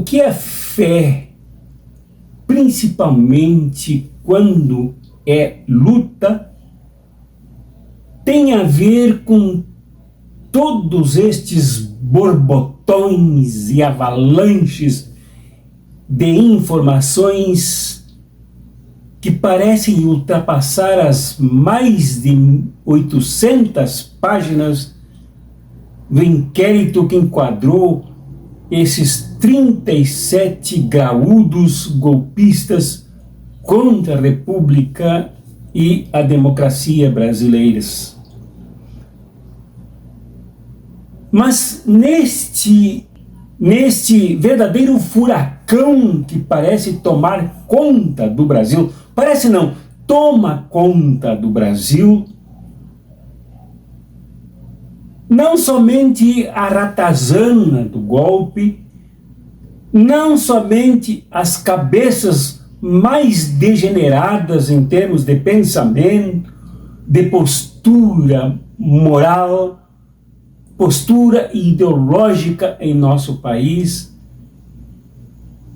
que é fé, principalmente quando é luta, tem a ver com todos estes borbotões e avalanches de informações que parecem ultrapassar as mais de 800 páginas do inquérito que enquadrou esses 37 graúdos golpistas contra a República e a democracia brasileiras. Mas neste verdadeiro furacão que parece tomar conta do Brasil, parece não, toma conta do Brasil, não somente a ratazana do golpe, não somente as cabeças mais degeneradas em termos de pensamento, de postura moral, postura ideológica em nosso país,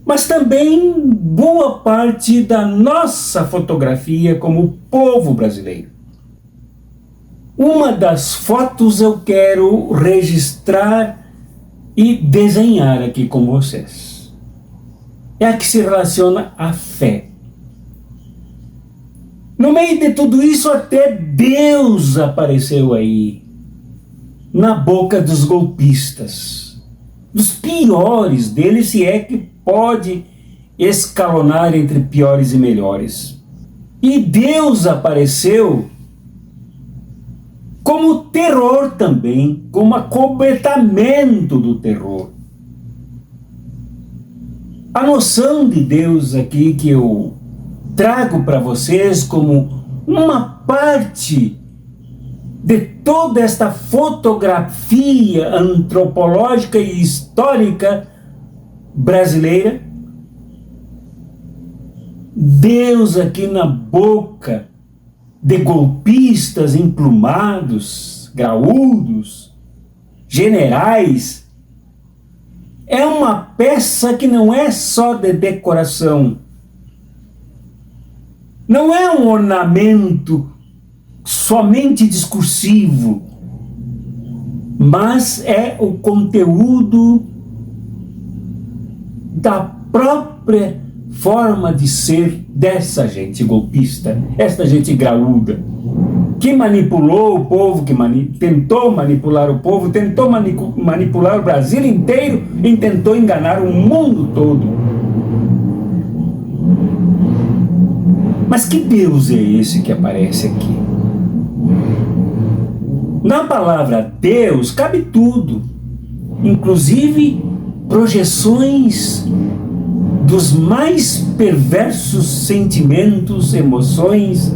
mas também boa parte da nossa fotografia como povo brasileiro. Uma das fotos eu quero registrar e desenhar aqui com vocês. É a que se relaciona à fé. No meio de tudo isso, até Deus apareceu aí, na boca dos golpistas, dos piores deles, se é que pode escalonar entre piores e melhores. E Deus apareceu como terror também, como acobertamento do terror. A noção de Deus aqui que eu trago para vocês como uma parte de toda esta fotografia antropológica e histórica brasileira, Deus aqui na boca de golpistas emplumados, graúdos, generais, é uma peça que não é só de decoração, não é um ornamento somente discursivo, mas é o conteúdo da própria forma de ser dessa gente golpista, essa gente graúda, que manipulou o povo, que tentou manipular o povo, tentou manipular o Brasil inteiro e tentou enganar o mundo todo. Mas que Deus é esse que aparece aqui? Na palavra Deus cabe tudo, inclusive projeções dos mais perversos sentimentos, emoções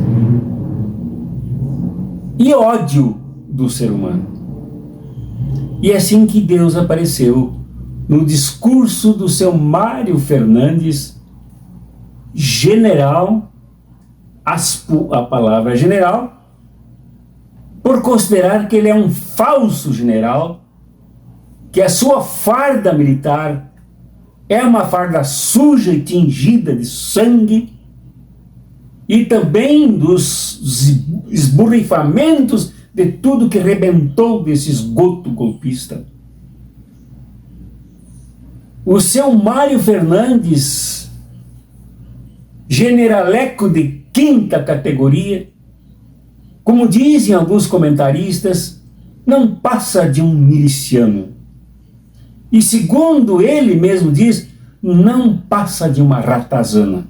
e ódio do ser humano. E é assim que Deus apareceu no discurso do seu Mário Fernandes, general, aspo a palavra general, por considerar que ele é um falso general, que a sua farda militar é uma farda suja e tingida de sangue, e também dos esborrifamentos de tudo que rebentou desse esgoto golpista. O seu Mário Fernandes, generaleco de quinta categoria, como dizem alguns comentaristas, não passa de um miliciano. E segundo ele mesmo diz, não passa de uma ratazana.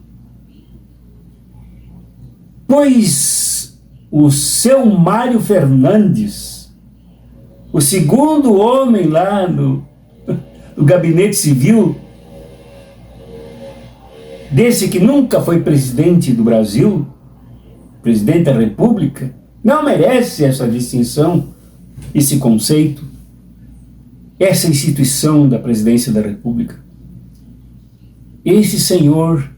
Pois o seu Mário Fernandes, o segundo homem lá no gabinete civil, desse que nunca foi presidente do Brasil, presidente da República, não merece essa distinção, esse conceito, essa instituição da presidência da República. Esse senhor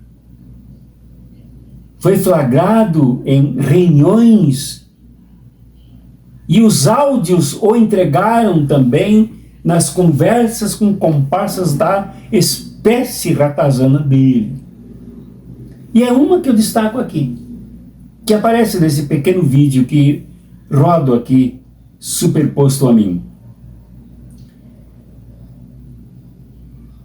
foi flagrado em reuniões e os áudios o entregaram também nas conversas com comparsas da espécie ratazana dele. E é uma que eu destaco aqui, que aparece nesse pequeno vídeo que rodo aqui, superposto a mim.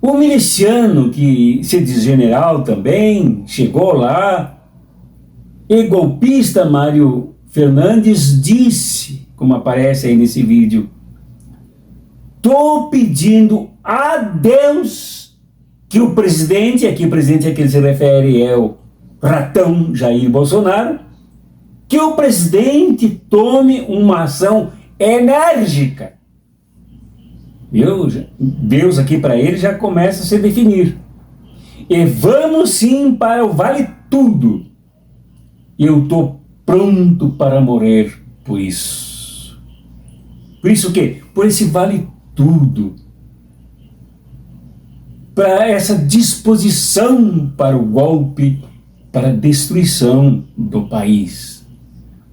O miliciano, que se diz general também, chegou lá, e golpista Mário Fernandes disse, como aparece aí nesse vídeo: estou pedindo a Deus que o presidente, aqui o presidente a quem se refere é o ratão Jair Bolsonaro, que o presidente tome uma ação enérgica. Deus aqui para ele já começa a se definir. E vamos sim para o vale tudo. Eu estou pronto para morrer por isso. Por isso o quê? Por esse vale tudo. Para essa disposição para o golpe, para a destruição do país,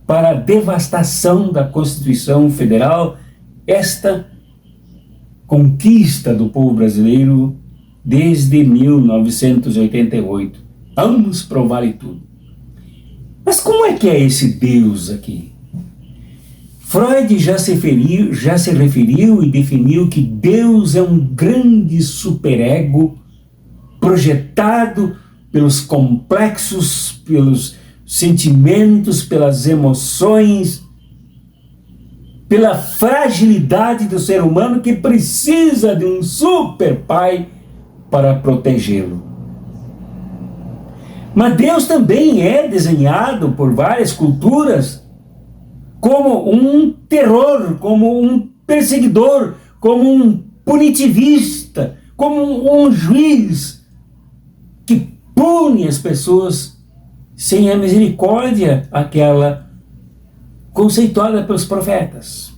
para a devastação da Constituição Federal, esta conquista do povo brasileiro desde 1988. Vamos para o vale tudo. Mas como é que é esse Deus aqui? Freud já se referiu e definiu que Deus é um grande superego projetado pelos complexos, pelos sentimentos, pelas emoções, pela fragilidade do ser humano que precisa de um super pai para protegê-lo. Mas Deus também é desenhado por várias culturas como um terror, como um perseguidor, como um punitivista, como um juiz que pune as pessoas sem a misericórdia, aquela conceituada pelos profetas.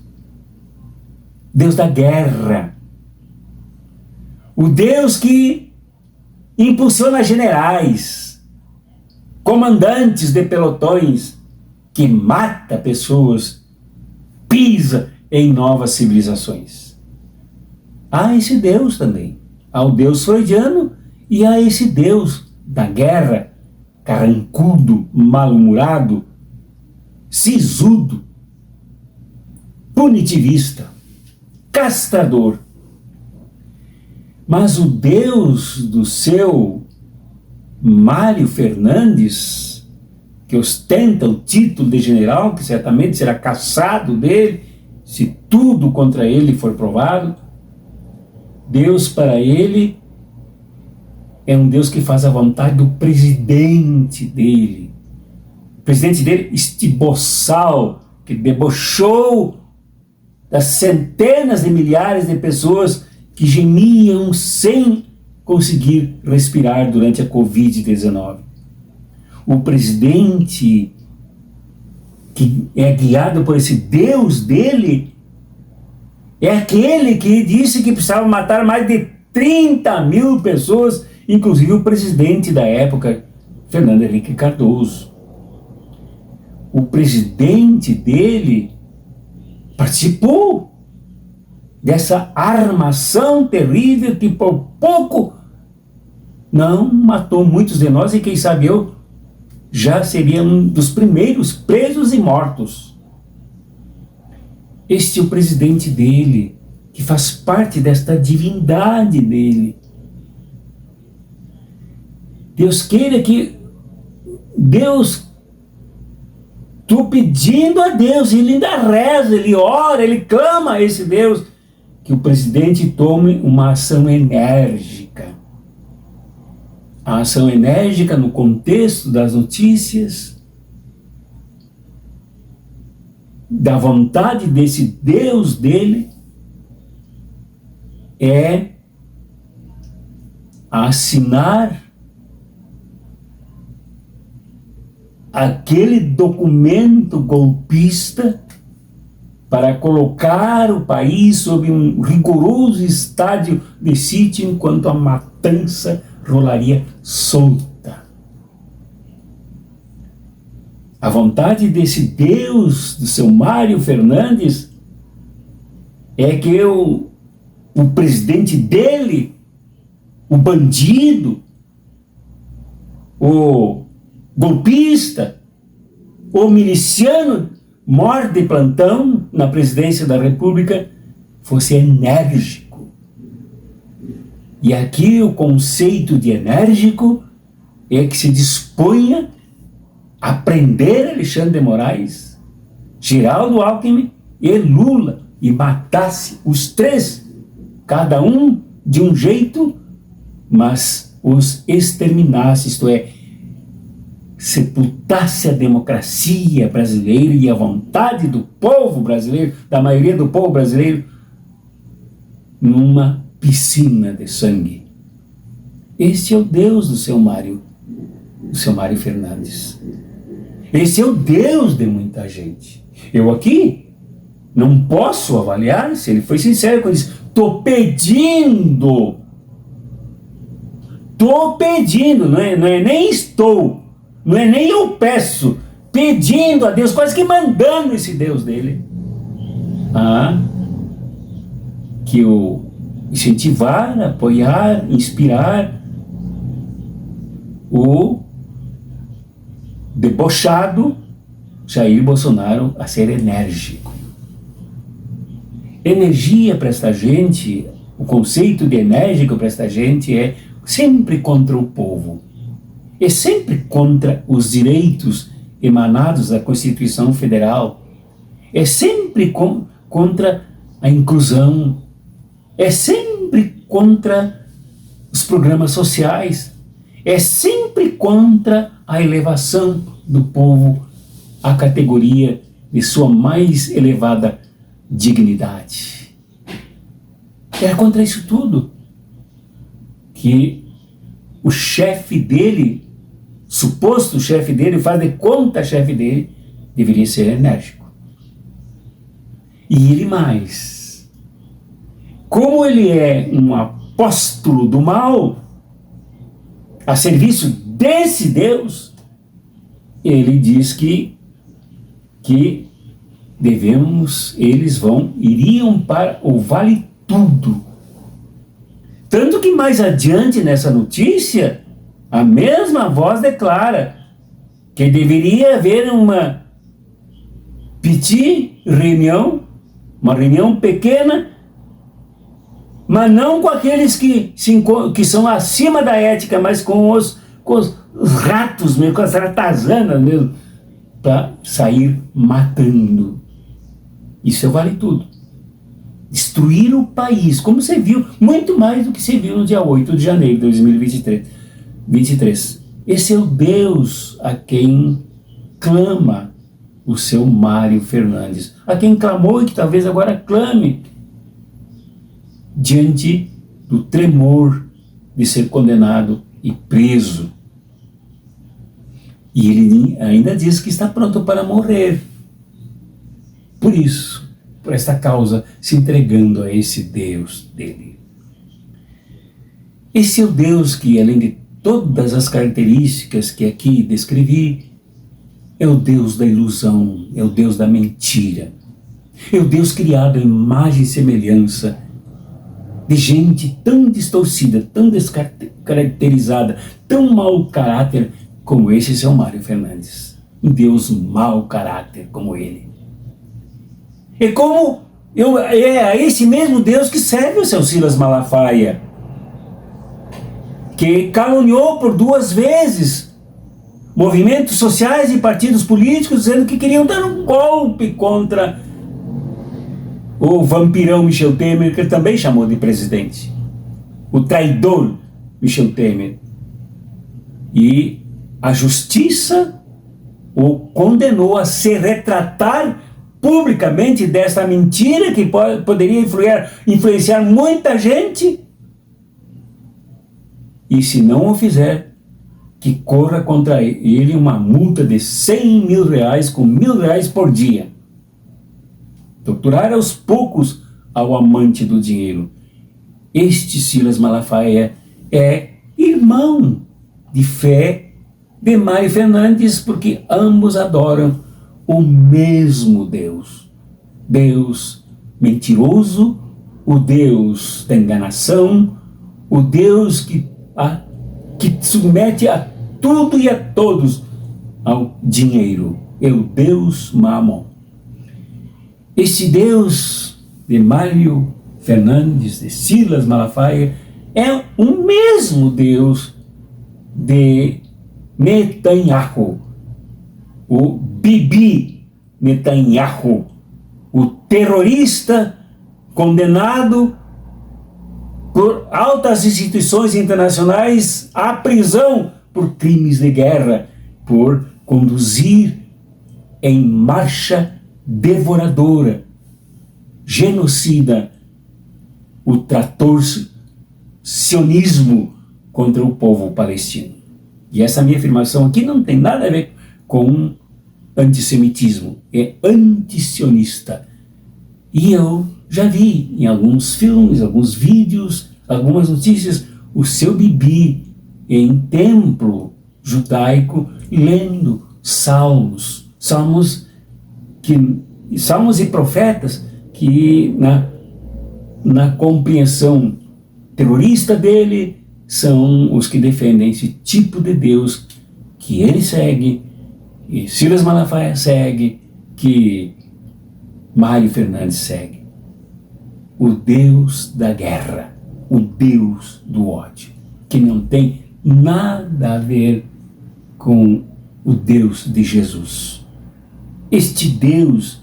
Deus da guerra. O Deus que impulsiona generais, comandantes de pelotões, que mata pessoas, pisa em novas civilizações. Há esse Deus também. Há o Deus freudiano e há esse Deus da guerra, carrancudo, mal-humorado, sisudo, punitivista, castrador. Mas o Deus do seu Mário Fernandes, que ostenta o título de general, que certamente será cassado dele, se tudo contra ele for provado, Deus para ele é um Deus que faz a vontade do presidente dele. O presidente dele, este boçal, que debochou das centenas de milhares de pessoas que gemiam sem conseguir respirar durante a Covid-19. O presidente que é guiado por esse Deus dele é aquele que disse que precisava matar mais de 30 mil pessoas, inclusive o presidente da época, Fernando Henrique Cardoso. O presidente dele participou dessa armação terrível que por pouco não matou muitos de nós, e quem sabe eu já seria um dos primeiros presos e mortos. Este é o presidente dele, que faz parte desta divindade dele. Deus queira que Deus, estou pedindo a Deus, ele ainda reza, ele ora, ele clama a esse Deus, que o presidente tome uma ação enérgica. A ação enérgica no contexto das notícias, da vontade desse Deus dele, é assinar aquele documento golpista para colocar o país sob um rigoroso estádio de sítio enquanto a matança rolaria solta. A vontade desse Deus, do seu Mário Fernandes, é que o presidente dele o bandido, o golpista, o miliciano mor de plantão na presidência da República fosse enérgico. E aqui o conceito de enérgico é que se disponha a prender Alexandre de Moraes, Geraldo Alckmin e Lula e matasse os três, cada um de um jeito, mas os exterminasse, isto é, sepultasse a democracia brasileira e a vontade do povo brasileiro, da maioria do povo brasileiro, numa piscina de sangue. Esse é o Deus do seu Mário Fernandes. Esse é o Deus de muita gente. Eu aqui não posso avaliar se ele foi sincero quando disse: estou pedindo, não é nem estou, não é nem eu peço, pedindo a Deus, quase que mandando esse Deus dele que o incentivar, apoiar, inspirar o debochado Jair Bolsonaro a ser enérgico. Energia para esta gente, o conceito de enérgico para esta gente é sempre contra o povo, é sempre contra os direitos emanados da Constituição Federal, é sempre contra a inclusão, é sempre contra os programas sociais, é sempre contra a elevação do povo à categoria de sua mais elevada dignidade. Era contra isso tudo que o chefe dele, suposto chefe dele, faz de conta chefe dele, deveria ser enérgico. E ele mais, como ele é um apóstolo do mal, a serviço desse Deus, ele diz que iriam para o Vale Tudo. Tanto que mais adiante nessa notícia, a mesma voz declara que deveria haver uma petit reunião, uma reunião pequena, mas não com aqueles que são acima da ética, mas com os ratos mesmo, com as ratazanas mesmo, para sair matando. Isso vale tudo. Destruir o país, como você viu, muito mais do que você viu no dia 8 de janeiro de 2023. Esse é o Deus a quem clama o seu Mário Fernandes, a quem clamou e que talvez agora clame, diante do tremor de ser condenado e preso. E ele ainda diz que está pronto para morrer. Por isso, por esta causa, se entregando a esse Deus dele. Esse é o Deus que, além de todas as características que aqui descrevi, é o Deus da ilusão, é o Deus da mentira. É o Deus criado à imagem e semelhança de gente tão distorcida, tão descaracterizada, tão mau caráter como esse seu Mário Fernandes. Um Deus mau caráter como ele. É a esse mesmo Deus que serve o seu Silas Malafaia, que caluniou por 2 vezes movimentos sociais e partidos políticos, dizendo que queriam dar um golpe contra o vampirão Michel Temer, que ele também chamou de presidente, o traidor Michel Temer. E a justiça o condenou a se retratar publicamente desta mentira que poderia influenciar muita gente. E se não o fizer, que corra contra ele uma multa de 100 mil reais, com R$1.000 por dia. Torturar aos poucos ao amante do dinheiro. Este Silas Malafaia é irmão de fé de Mário Fernandes, porque ambos adoram o mesmo Deus. Deus mentiroso, o Deus da enganação, o Deus que submete a tudo e a todos ao dinheiro. É o Deus Mamon. Este Deus de Mário Fernandes, de Silas Malafaia, é o mesmo Deus de Netanyahu, o Bibi Netanyahu, o terrorista condenado por altas instituições internacionais à prisão por crimes de guerra, por conduzir em marcha devoradora, genocida, o trator sionismo contra o povo palestino. E essa minha afirmação aqui não tem nada a ver com antissemitismo, é antisionista. E eu já vi em alguns filmes, alguns vídeos, algumas notícias, o seu Bibi em templo judaico lendo salmos e profetas que na compreensão terrorista dele são os que defendem esse tipo de Deus que ele segue, e Silas Malafaia segue, que Mário Fernandes segue. O Deus da guerra, o Deus do ódio, que não tem nada a ver com o Deus de Jesus. Este Deus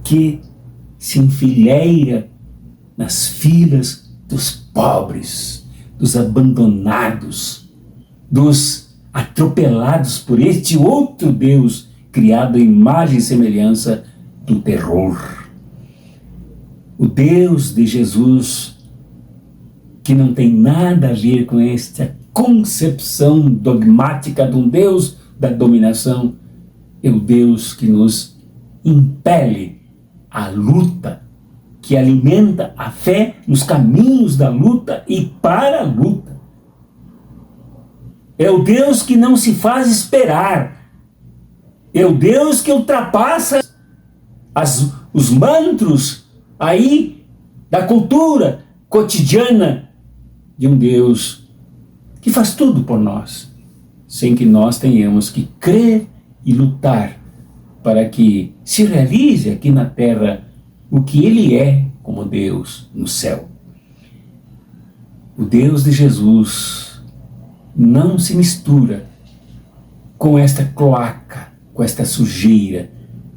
que se enfileira nas filas dos pobres, dos abandonados, dos atropelados por este outro Deus criado à imagem e semelhança do terror. O Deus de Jesus, que não tem nada a ver com esta concepção dogmática de um Deus da dominação, é o Deus que nos impele à luta, que alimenta a fé nos caminhos da luta e para a luta. É o Deus que não se faz esperar. É o Deus que ultrapassa os mantros aí da cultura cotidiana de um Deus que faz tudo por nós, sem que nós tenhamos que crer e lutar para que se realize aqui na terra o que Ele é como Deus no céu. O Deus de Jesus não se mistura com esta cloaca, com esta sujeira,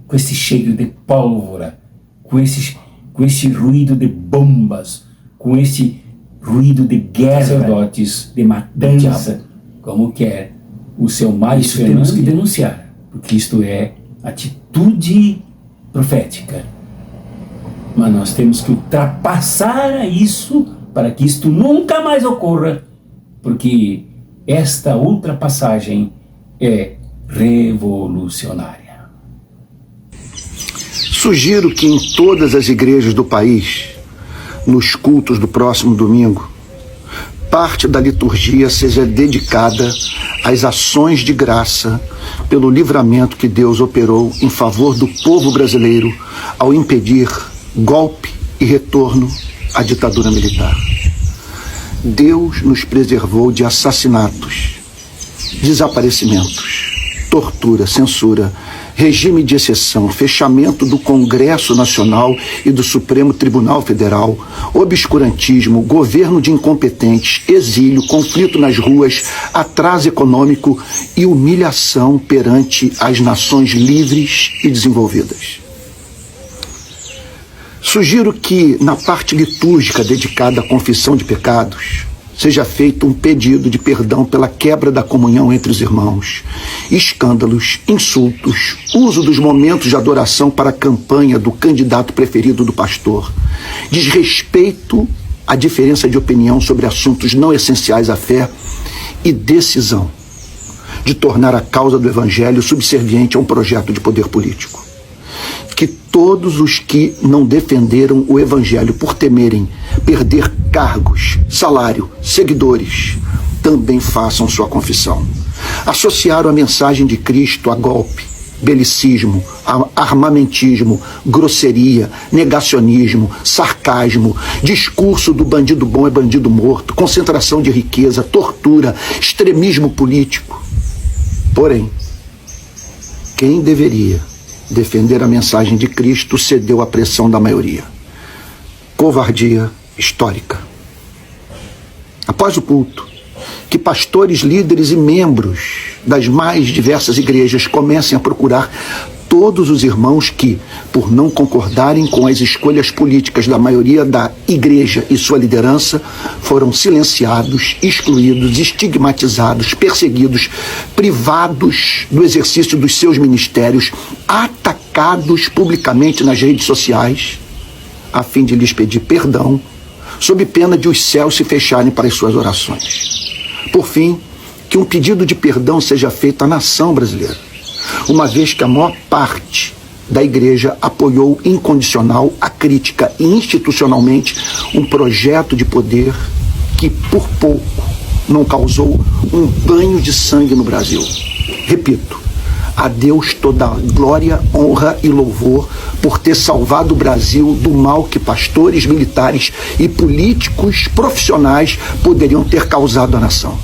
com esse cheiro de pólvora, com esse ruído de bombas, com esse ruído de guerra, sacerdotes, de matança, como quer o seu Mário Fernandes. Temos que denunciar, porque isto é atitude profética. Mas nós temos que ultrapassar isso para que isto nunca mais ocorra, porque esta ultrapassagem é revolucionária. Sugiro que em todas as igrejas do país, nos cultos do próximo domingo, parte da liturgia seja dedicada às ações de graça pelo livramento que Deus operou em favor do povo brasileiro ao impedir golpe e retorno à ditadura militar. Deus nos preservou de assassinatos, desaparecimentos, tortura, censura, regime de exceção, fechamento do Congresso Nacional e do Supremo Tribunal Federal, obscurantismo, governo de incompetentes, exílio, conflito nas ruas, atraso econômico e humilhação perante as nações livres e desenvolvidas. Sugiro que, na parte litúrgica dedicada à confissão de pecados, seja feito um pedido de perdão pela quebra da comunhão entre os irmãos, escândalos, insultos, uso dos momentos de adoração para a campanha do candidato preferido do pastor, desrespeito à diferença de opinião sobre assuntos não essenciais à fé e decisão de tornar a causa do evangelho subserviente a um projeto de poder político. Que todos os que não defenderam o evangelho por temerem perder cargos, salário, seguidores, também façam sua confissão. Associaram a mensagem de Cristo a golpe, belicismo, armamentismo, grosseria, negacionismo, sarcasmo, discurso do bandido bom é bandido morto, concentração de riqueza, tortura, extremismo político. Porém, quem deveria defender a mensagem de Cristo cedeu à pressão da maioria. Covardia histórica. Após o culto, que pastores, líderes e membros das mais diversas igrejas comecem a procurar todos os irmãos que, por não concordarem com as escolhas políticas da maioria da igreja e sua liderança, foram silenciados, excluídos, estigmatizados, perseguidos, privados do exercício dos seus ministérios, atacados publicamente nas redes sociais, a fim de lhes pedir perdão, sob pena de os céus se fecharem para as suas orações. Por fim, que um pedido de perdão seja feito à nação brasileira, uma vez que a maior parte da igreja apoiou incondicional a crítica e institucionalmente um projeto de poder que por pouco não causou um banho de sangue no Brasil. Repito, a Deus toda glória, honra e louvor por ter salvado o Brasil do mal que pastores, militares e políticos profissionais poderiam ter causado à nação.